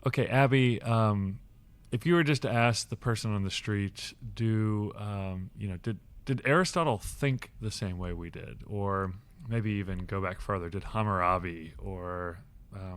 Okay, Abby, if you were just to ask the person on the street, did Aristotle think the same way we did? Or maybe even go back further, did Hammurabi or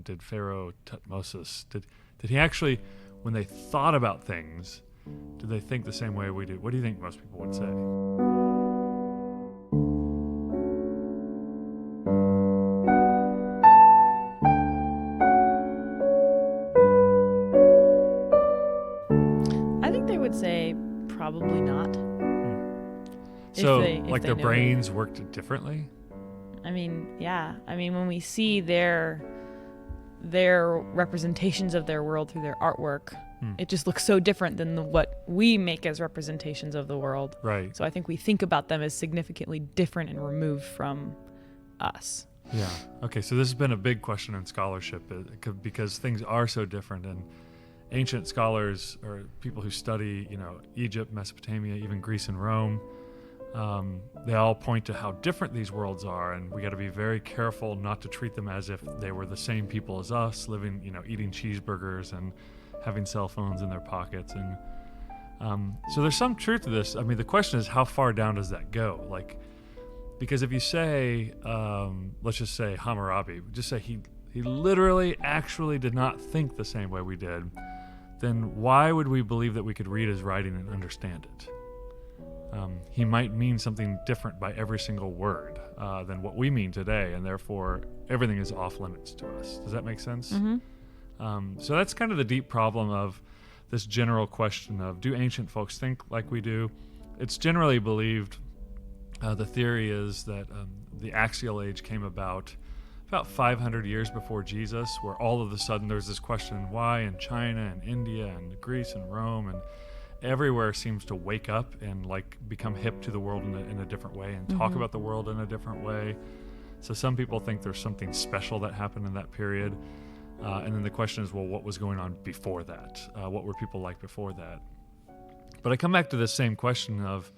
did Pharaoh Tutmosis, did he actually, when they thought about things, did they think the same way we do? What do you think most people would say? I think they would say probably not. So, if they their knew. brains worked differently? I mean, yeah. I mean, when we see their representations of their world through their artwork, it just looks so different than what we make as representations of the world. Right. So I think we think about them as significantly different and removed from us. Yeah. Okay, so this has been a big question in scholarship because things are so different, and ancient scholars or people who study, Egypt, Mesopotamia, even Greece and Rome, they all point to how different these worlds are, and we got to be very careful not to treat them as if they were the same people as us, living, eating cheeseburgers and having cell phones in their pockets. And so there's some truth to this. I mean, the question is, how far down does that go? Because if you say, let's just say Hammurabi, just say he literally actually did not think the same way we did, then why would we believe that we could read his writing and understand it? He might mean something different by every single word than what we mean today, and therefore everything is off limits to us. Does that make sense? Mm-hmm. So that's kind of the deep problem of this general question of, do ancient folks think like we do? It's generally believed, the theory is that the axial age came about 500 years before Jesus, where all of a sudden there's this question why in China and India and Greece and Rome and everywhere seems to wake up and become hip to the world in a different way and talk about the world in a different way. So some people think there's something special that happened in that period. And then the question is, well, what was going on before that? What were people like before that? But I come back to this same question of,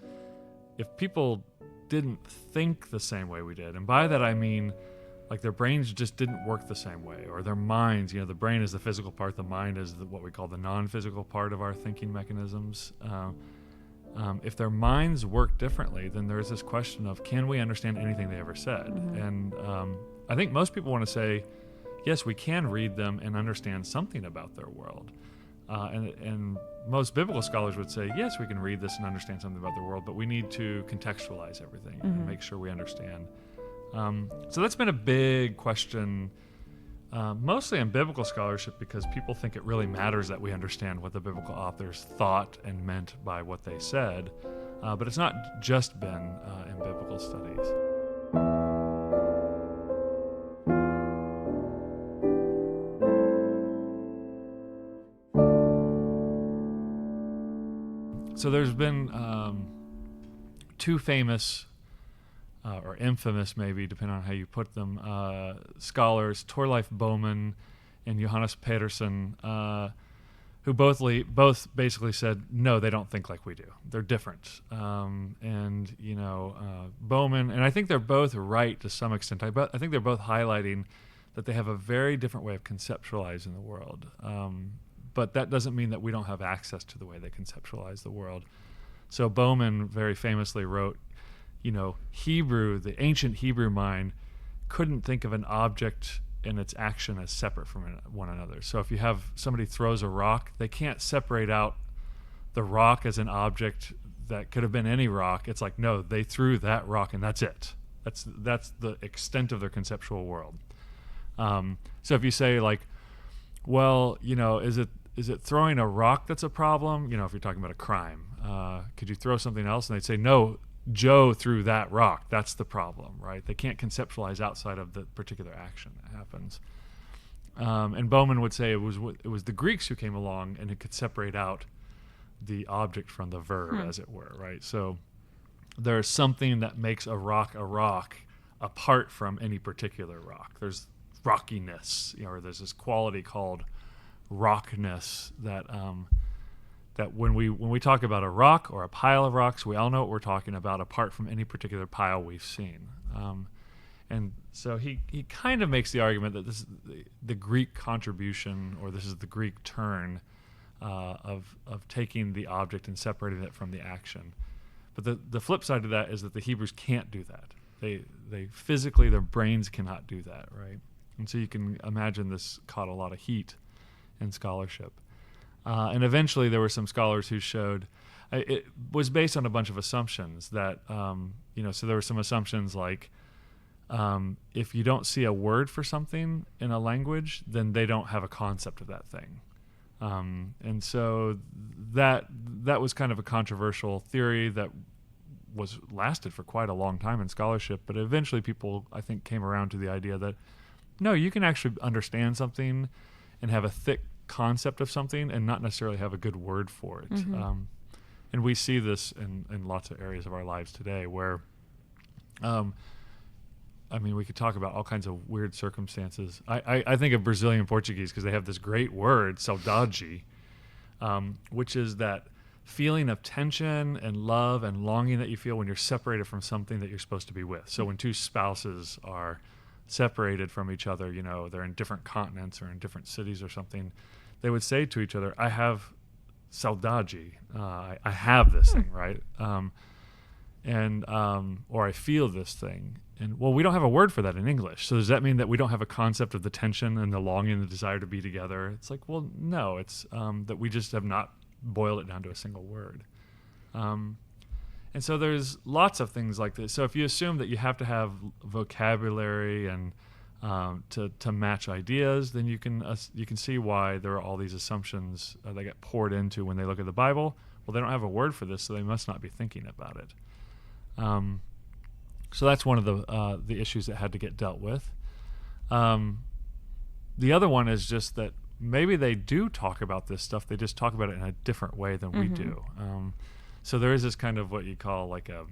if people didn't think the same way we did, and by that I mean their brains just didn't work the same way, or their minds, the brain is the physical part, the mind is what we call the non-physical part of our thinking mechanisms. If their minds work differently, then there's this question of, can we understand anything they ever said? And I think most people want to say, yes, we can read them and understand something about their world. And most biblical scholars would say, yes, we can read this and understand something about their world, but we need to contextualize everything and make sure we understand. So that's been a big question, mostly in biblical scholarship, because people think it really matters that we understand what the biblical authors thought and meant by what they said. But it's not just been in biblical studies. So there's been two famous or infamous, maybe, depending on how you put them, scholars, Torleif Bowman and Johannes Pedersen, who both basically said, no, they don't think like we do. They're different. Bowman, and I think they're both right to some extent. I think they're both highlighting that they have a very different way of conceptualizing the world. But that doesn't mean that we don't have access to the way they conceptualize the world. So Bowman very famously wrote, Hebrew, the ancient Hebrew mind couldn't think of an object and its action as separate from one another. So if you have somebody throws a rock, they can't separate out the rock as an object that could have been any rock. It's no, they threw that rock and that's it. That's the extent of their conceptual world. So if you say well, is it throwing a rock that's a problem? If you're talking about a crime, could you throw something else? And they'd say, no, Joe threw that rock. That's the problem, right? They can't conceptualize outside of the particular action that happens. And Bowman would say it was the Greeks who came along and it could separate out the object from the verb, as it were, right? So there's something that makes a rock apart from any particular rock. There's rockiness, or there's this quality called rockness that when we talk about a rock or a pile of rocks, we all know what we're talking about apart from any particular pile we've seen. And so he kind of makes the argument that this is the Greek contribution, or this is the Greek turn of taking the object and separating it from the action. But the flip side of that is that the Hebrews can't do that. They physically, their brains cannot do that, right? And so you can imagine this caught a lot of heat in scholarship. And eventually there were some scholars who showed it was based on a bunch of assumptions that, so there were some assumptions like, if you don't see a word for something in a language, then they don't have a concept of that thing. And so that was kind of a controversial theory that lasted for quite a long time in scholarship, but eventually people, I think, came around to the idea that, no, you can actually understand something and have a thick concept of something and not necessarily have a good word for it. Mm-hmm. And we see this in lots of areas of our lives today where, we could talk about all kinds of weird circumstances. I think of Brazilian Portuguese because they have this great word, saudade, which is that feeling of tension and love and longing that you feel when you're separated from something that you're supposed to be with. So when two spouses are separated from each other, they're in different continents or in different cities or something, they would say to each other, I have saudade, I have this thing, right? Or I feel this thing. And well, we don't have a word for that in English. So does that mean that we don't have a concept of the tension and the longing and the desire to be together? It's like, well, no, it's that we just have not boiled it down to a single word. And so there's lots of things like this. So if you assume that you have to have vocabulary and to match ideas, then you can see why there are all these assumptions that get poured into when they look at the Bible. Well, they don't have a word for this, so they must not be thinking about it. So that's one of the issues that had to get dealt with. The other one is just that maybe they do talk about this stuff. They just talk about it in a different way than we do. So there is this kind of what you call like a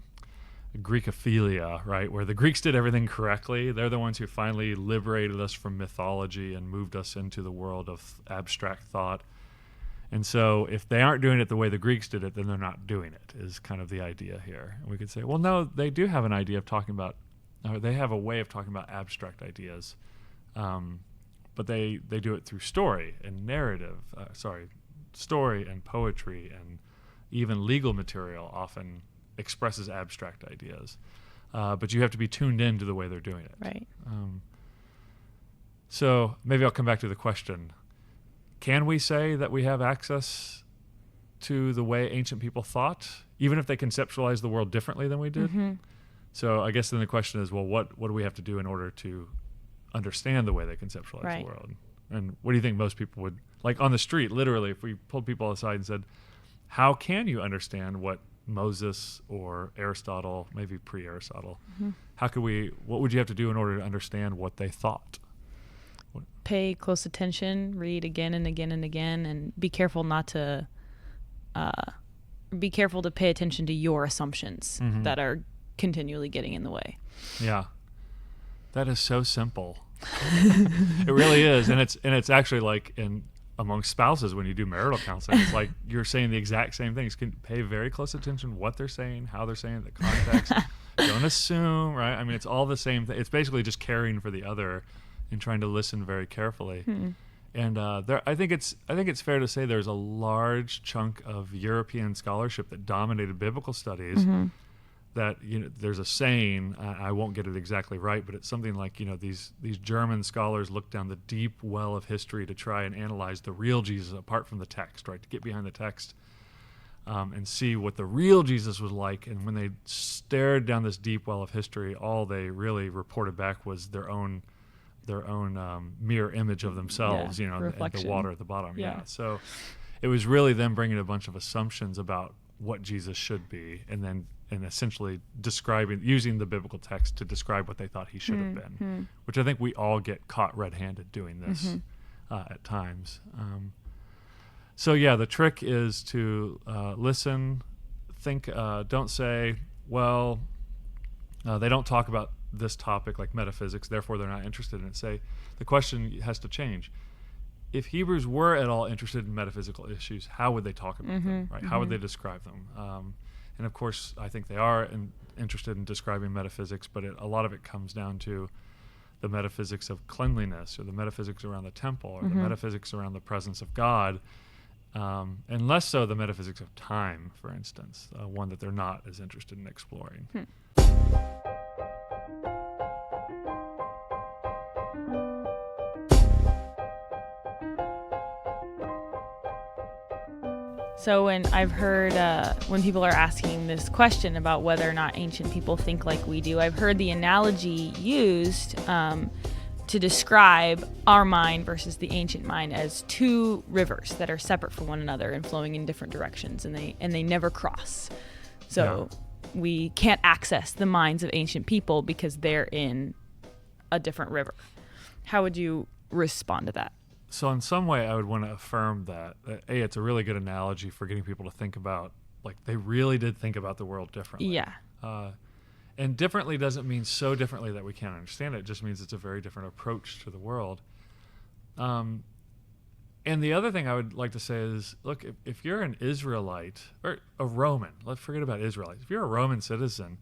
Greekophilia, right? Where the Greeks did everything correctly. They're the ones who finally liberated us from mythology and moved us into the world of abstract thought. And so if they aren't doing it the way the Greeks did it, then they're not doing it, is kind of the idea here. And we could say, well, no, they do have an idea of talking about, or they have a way of talking about abstract ideas. But they do it through story and narrative, story and poetry, and even legal material often expresses abstract ideas. But you have to be tuned in to the way they're doing it. Right. So maybe I'll come back to the question. Can we say that we have access to the way ancient people thought, even if they conceptualize the world differently than we did? Mm-hmm. So I guess then the question is, well, what do we have to do in order to understand the way they conceptualize the world? And what do you think most people would, like on the street, literally, if we pulled people aside and said, how can you understand what Moses or Aristotle, maybe pre-Aristotle, what would you have to do in order to understand what they thought? Pay close attention, read again and again and again, and be careful to pay attention to your assumptions that are continually getting in the way. Yeah. That is so simple. It really is. And it's actually like among spouses when you do marital counseling, it's like you're saying the exact same things. Can pay very close attention to what they're saying, how they're saying it, the context. Don't assume, right? I mean, it's all the same thing. It's basically just caring for the other and trying to listen very carefully. And I think it's fair to say there's a large chunk of European scholarship that dominated biblical studies. That there's a saying, I won't get it exactly right, but it's something like these German scholars look down the deep well of history to try and analyze the real Jesus apart from the text, right? To get behind the text and see what the real Jesus was like. And when they stared down this deep well of history, all they really reported back was their own mirror image of themselves, and the water at the bottom. Yeah. So it was really them bringing a bunch of assumptions about what Jesus should be, and essentially using the biblical text to describe what they thought he should have been, which I think we all get caught red-handed doing this at times. So yeah, the trick is to listen, think, don't say, well, they don't talk about this topic like metaphysics, therefore they're not interested in it. Say, the question has to change. If Hebrews were at all interested in metaphysical issues, how would they talk about them, right? How would they describe them? And of course, I think they are interested in describing metaphysics, but a lot of it comes down to the metaphysics of cleanliness, or the metaphysics around the temple, or the metaphysics around the presence of God, and less so the metaphysics of time, for instance, one that they're not as interested in exploring. So when I've heard, when people are asking this question about whether or not ancient people think like we do, I've heard the analogy used to describe our mind versus the ancient mind as two rivers that are separate from one another and flowing in different directions, and they never cross. So we can't access the minds of ancient people because they're in a different river. How would you respond to that? So in some way, I would want to affirm that, it's a really good analogy for getting people to think about, like, they really did think about the world differently. Yeah. And differently doesn't mean so differently that we can't understand it. It just means it's a very different approach to the world. And the other thing I would like to say is, look, if you're an Israelite, or a Roman, let's forget about Israelites. If you're a Roman citizen,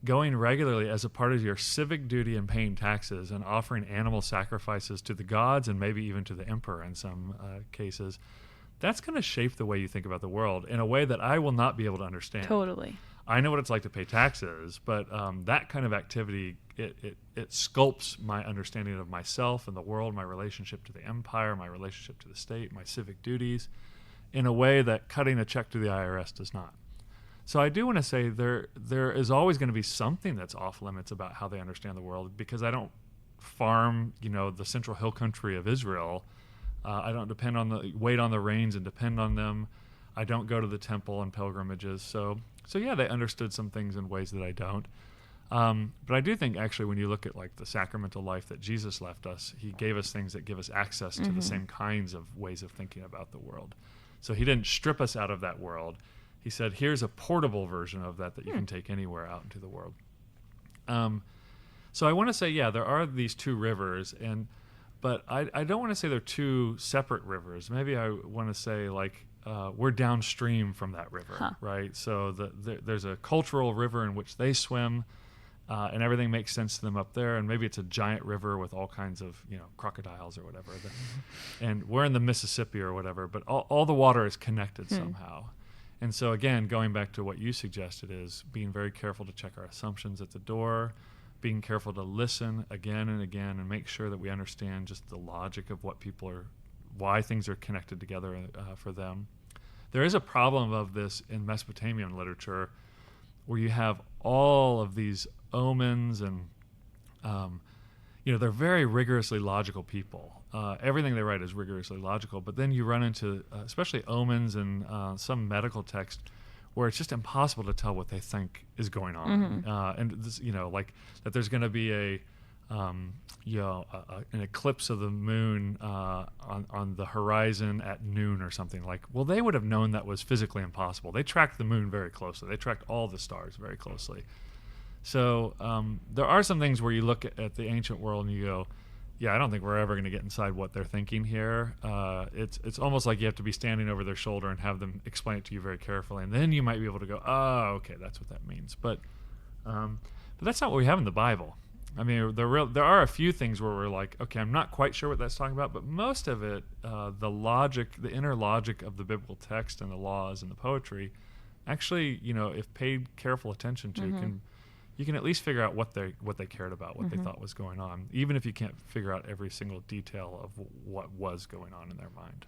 going regularly as a part of your civic duty and paying taxes and offering animal sacrifices to the gods and maybe even to the emperor in some cases, that's going to shape the way you think about the world in a way that I will not be able to understand. Totally. I know what it's like to pay taxes, but that kind of activity, it sculpts my understanding of myself and the world, my relationship to the empire, my relationship to the state, my civic duties, in a way that cutting a check to the IRS does not. So I do want to say there is always going to be something that's off limits about how they understand the world, because I don't farm, the Central Hill Country of Israel. I don't wait on the rains and depend on them. I don't go to the temple and pilgrimages. So yeah, they understood some things in ways that I don't. But I do think actually when you look at like the sacramental life that Jesus left us, he gave us things that give us access to the same kinds of ways of thinking about the world. So he didn't strip us out of that world. He said, here's a portable version of that you can take anywhere out into the world. So I want to say, yeah, there are these two rivers, but I don't want to say they're two separate rivers. Maybe I want to say like we're downstream from that river, right? So there's a cultural river in which they swim, and everything makes sense to them up there. And maybe it's a giant river with all kinds of crocodiles or whatever. And we're in the Mississippi or whatever, but all the water is connected somehow. And so again, going back to what you suggested, is being very careful to check our assumptions at the door, being careful to listen again and again and make sure that we understand just the logic of why things are connected together for them. There is a problem of this in Mesopotamian literature where you have all of these omens and, they're very rigorously logical people. Everything they write is rigorously logical, but then you run into, especially omens and some medical text, where it's just impossible to tell what they think is going on. And this, like that there's going to be an eclipse of the moon on the horizon at noon or something. Like, well, they would have known that was physically impossible. They tracked the moon very closely. They tracked all the stars very closely. So there are some things where you look at the ancient world and you go, yeah, I don't think we're ever going to get inside what they're thinking here. It's almost like you have to be standing over their shoulder and have them explain it to you very carefully, and then you might be able to go, oh, okay, that's what that means. But that's not what we have in the Bible. I mean, there are a few things where we're like, okay, I'm not quite sure what that's talking about, but most of it, the inner logic of the biblical text and the laws and the poetry, actually, if paid careful attention to, you can at least figure out what they cared about, what they thought was going on, even if you can't figure out every single detail of what was going on in their mind.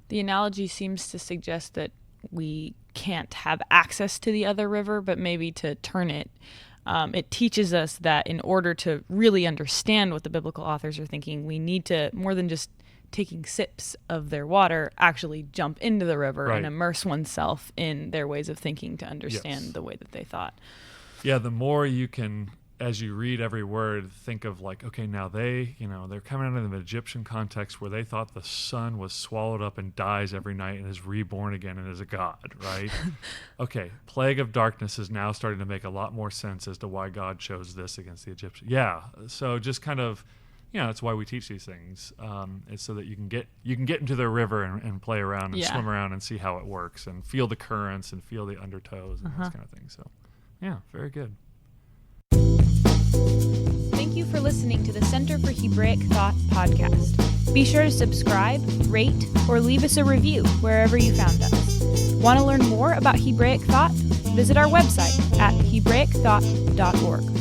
The analogy seems to suggest that we can't have access to the other river, but maybe to turn it. It teaches us that in order to really understand what the biblical authors are thinking, we need to, more than just taking sips of their water, actually jump into the river and immerse oneself in their ways of thinking to understand the way that they thought. Yeah, the more you can, as you read every word, think of like, okay, now they're coming out of an Egyptian context where they thought the sun was swallowed up and dies every night and is reborn again and is a god, right? Okay, plague of darkness is now starting to make a lot more sense as to why God chose this against the Egyptians. Yeah, so just kind of that's why we teach these things. Is so that you can get into the river and play around and swim around and see how it works and feel the currents and feel the undertows and those kind of things. So, yeah, very good. Thank you for listening to the Center for Hebraic Thought podcast. Be sure to subscribe, rate, or leave us a review wherever you found us. Want to learn more about Hebraic thought? Visit our website at hebraicthought.org.